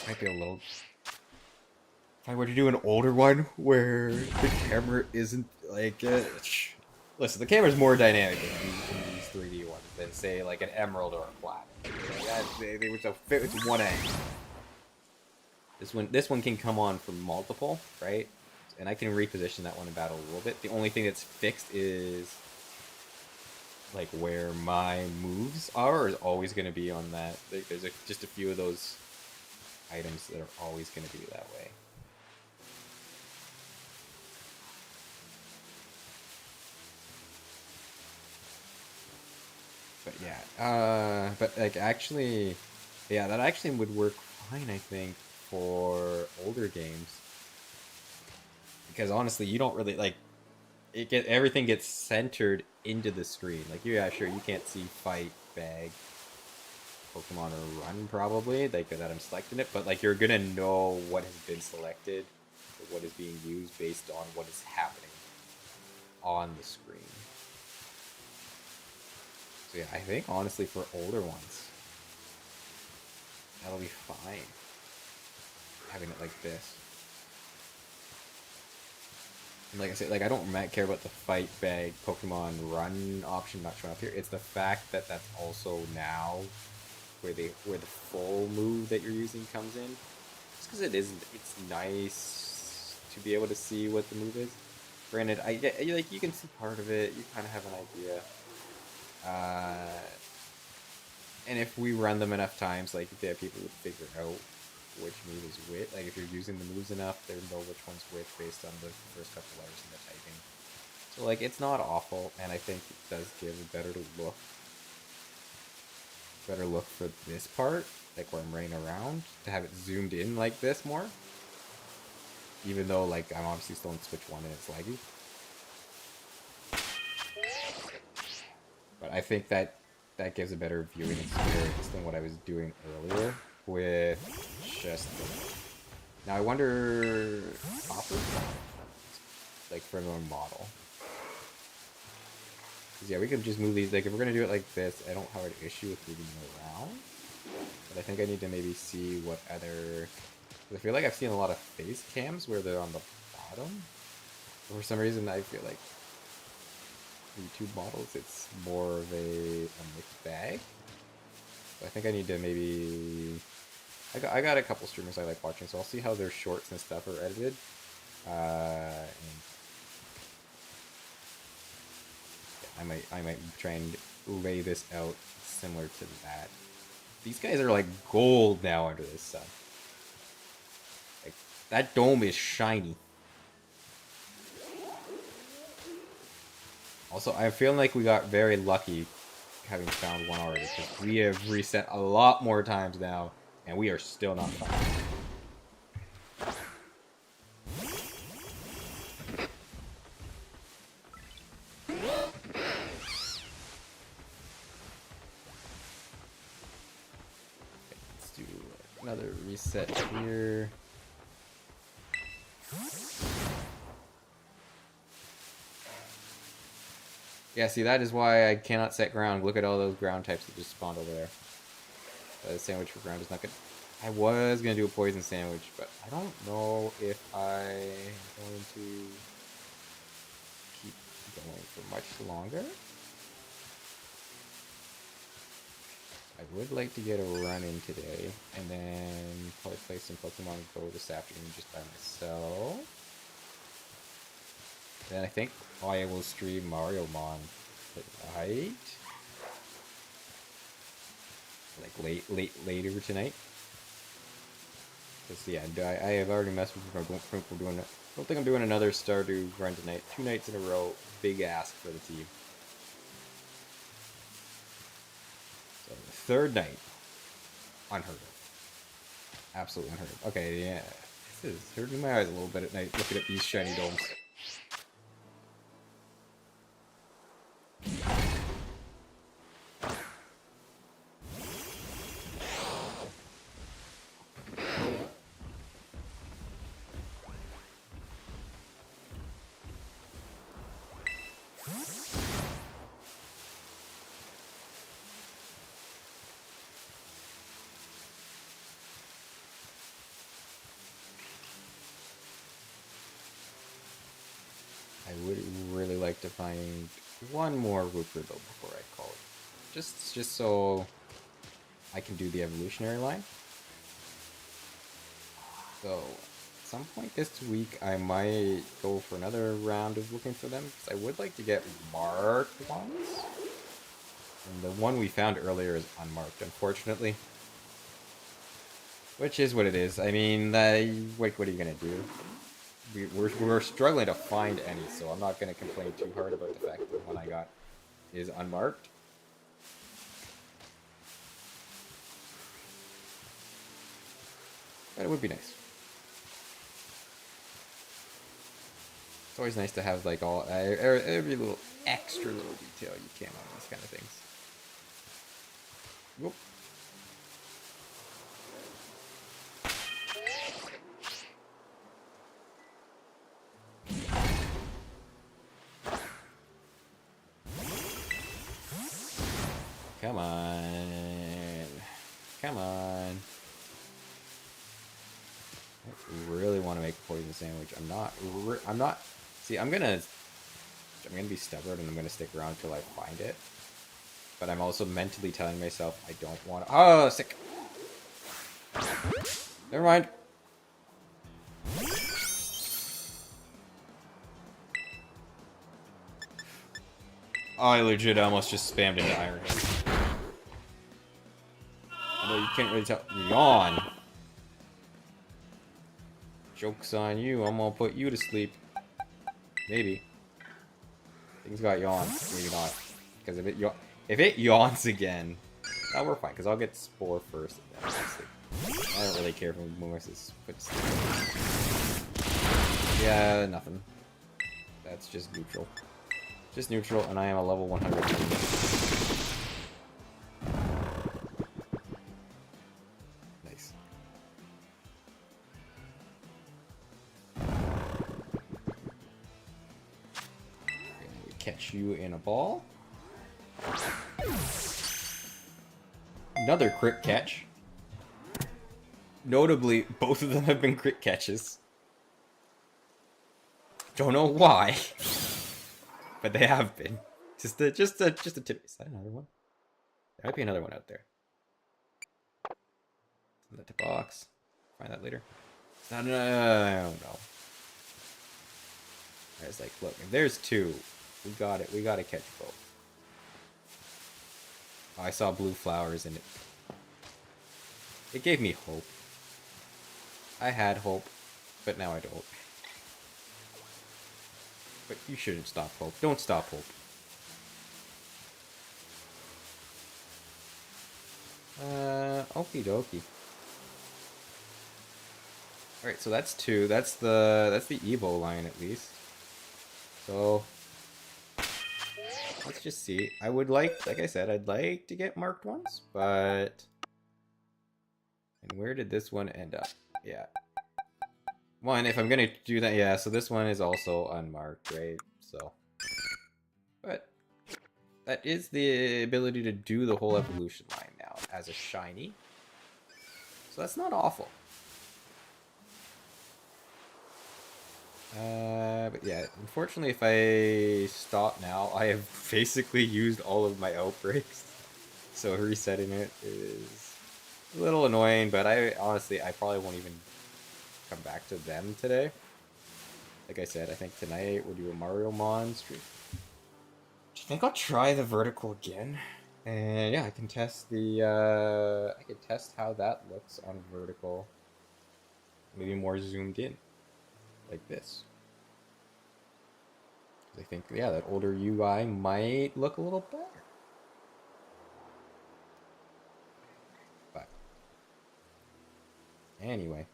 Might be a little. If I were to do an older one where the camera isn't like, listen, the camera's more dynamic in these 3D ones than say like an Emerald or a Platinum. It's one angle. This one can come on from multiple, right? And I can reposition that one in battle a little bit. The only thing that's fixed is like where my moves are is always going to be on that. There's just a few of those items that are always going to be that way. But yeah, but like actually, yeah, that actually would work fine, I think, for older games. Because honestly, you don't really like everything gets centered into the screen. Like, yeah, sure, you can't see fight, bag, Pokemon Run probably, like that I'm selecting it, but like you're gonna know what has been selected, or what is being used based on what is happening on the screen. So yeah, I think honestly for older ones, that'll be fine. Having it like this. And like I said, like I don't care about the fight bag Pokemon Run option not showing up here. It's the fact that that's also now where the full move that you're using comes in. Just because it's nice to be able to see what the move is. Granted, I get like you can see part of it. You kind of have an idea. And if we run them enough times, like people would figure out which move is which. Like if you're using the moves enough, they know which one's which based on the first couple letters in the typing. So like it's not awful, and I think it does give a better look for this part, like where I'm running around, to have it zoomed in like this more. Even though like I'm obviously still in Switch 1 and it's laggy. But I think that gives a better viewing experience than what I was doing earlier with just the... Now I wonder... like for another model. Because yeah, we could just move these, like if we're going to do it like this, I don't have an issue with moving them around. But I think I need to maybe see what other... I feel like I've seen a lot of face cams where they're on the bottom. But for some reason I feel like YouTube models, it's more of a mixed bag. So I think I need to maybe... I got a couple streamers I like watching, so I'll see how their shorts and stuff are edited. And I might try and lay this out similar to that. These guys are like gold now under this sun. Like that dome is shiny. Also, I feel like we got very lucky having found one already, because we have reset a lot more times now, and we are still not finding it. Let's do another reset here. Yeah, see, that is why I cannot set ground. Look at all those ground types that just spawned over there. The sandwich for ground is not good. I was going to do a poison sandwich, but I don't know if I'm going to keep going for much longer. I would like to get a run in today, and then probably play some Pokemon Go this afternoon just by myself. Then I think I will stream Mario Mon tonight. Like later tonight. Cause yeah, I have already messed with I don't think I'm doing another Stardew run tonight. 2 nights in a row. Big ask for the team. So the third night. Unheard of. Absolutely unheard of. Okay, yeah. This is hurting my eyes a little bit at night looking at these shiny domes. I would really like to find one more Wooper though before I call it. Just so I can do the evolutionary line. So at some point this week I might go for another round of looking for them, because I would like to get marked ones. And the one we found earlier is unmarked, unfortunately. Which is what it is. I mean, what are you gonna do? We're struggling to find any, so I'm not going to complain too hard about the fact that the one I got is unmarked. But it would be nice. It's always nice to have like every little extra little detail you can on these kind of things. Whoop. Come on. Come on. I really want to make a poison sandwich. I'm not. See, I'm gonna be stubborn and I'm gonna stick around till I find it. But I'm also mentally telling myself I don't want to. Oh, sick. Never mind. Oh, I legit almost just spammed into Iron Head. I know you can't really tell. Yawn. Joke's on you. I'm gonna put you to sleep. Maybe. Things got yawns. Maybe not. Because if it yawns again, oh, we're fine. Because I'll get Spore first. And then I'll sleep. I don't really care if Morris put to sleep. Yeah, nothing. That's just neutral. Just neutral, and I am a level 100. Nice. We catch you in a ball. Another crit catch. Notably, both of them have been crit catches. Don't know why. But they have been. Just a tip. Is that another one? There might be another one out there. Let the box. Find that later. I don't know. I was like, look, if there's two, we got it. We gotta catch both. Oh, I saw blue flowers in it. It gave me hope. I had hope, but now I don't. But you shouldn't stop hope. Don't stop hope. Okie dokie. Alright, so that's two. That's the Evo line at least. So let's just see. I would like I said, I'd like to get marked ones, but and where did this one end up? Yeah. One, if I'm gonna do that, yeah, so this one is also unmarked, right? So, but that is the ability to do the whole evolution line now as a shiny. So that's not awful. But yeah, unfortunately, if I stop now, I have basically used all of my outbreaks. So resetting it is a little annoying, but I probably won't even come back to them today. Like I said, I think tonight we'll do a Mario Mon stream. I think I'll try the vertical again, and yeah, I can test the I can test how that looks on vertical. Maybe more zoomed in, like this. I think, yeah, that older UI might look a little better. But anyway.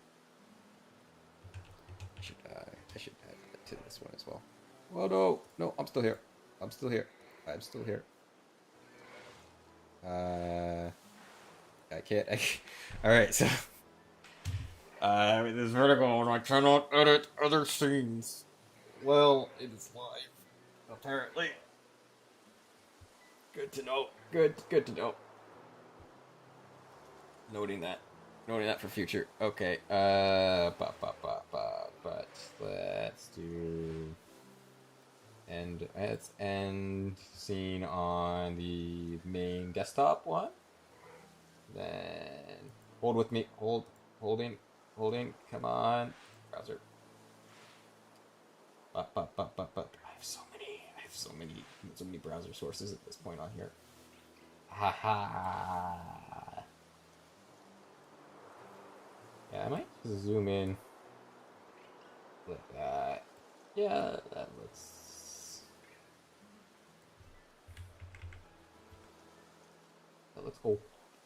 I should add that to this one as well. Oh no, I'm still here. I'm still here. I can't. Alright, so with this vertical one, I cannot edit other scenes. Well, it is live, apparently. Good to know. Good to know. Noting that for future. Okay. But let's do end scene on the main desktop one. Then hold with me. Holding. Come on, browser. But I have so many browser sources at this point on here. Haha. Yeah, I might just zoom in like that. Yeah, that looks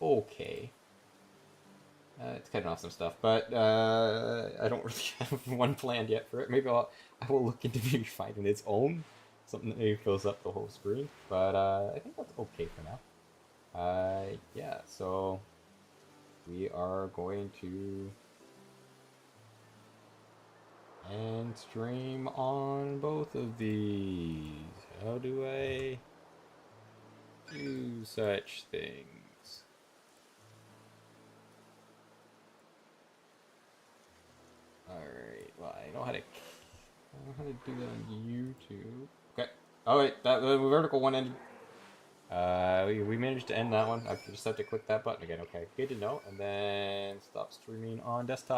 okay. It's cutting off some stuff, but I don't really have one planned yet for it. Maybe I will look into maybe finding its own, something that maybe fills up the whole screen. But I think that's okay for now. Yeah, so we are going to end stream on both of these. How do I do such things. Alright, well, I know how to do that on YouTube. Okay. Oh wait, that the vertical one ended. We managed to end that one. I just have to click that button again. Okay, good to know. And then stop streaming on desktop.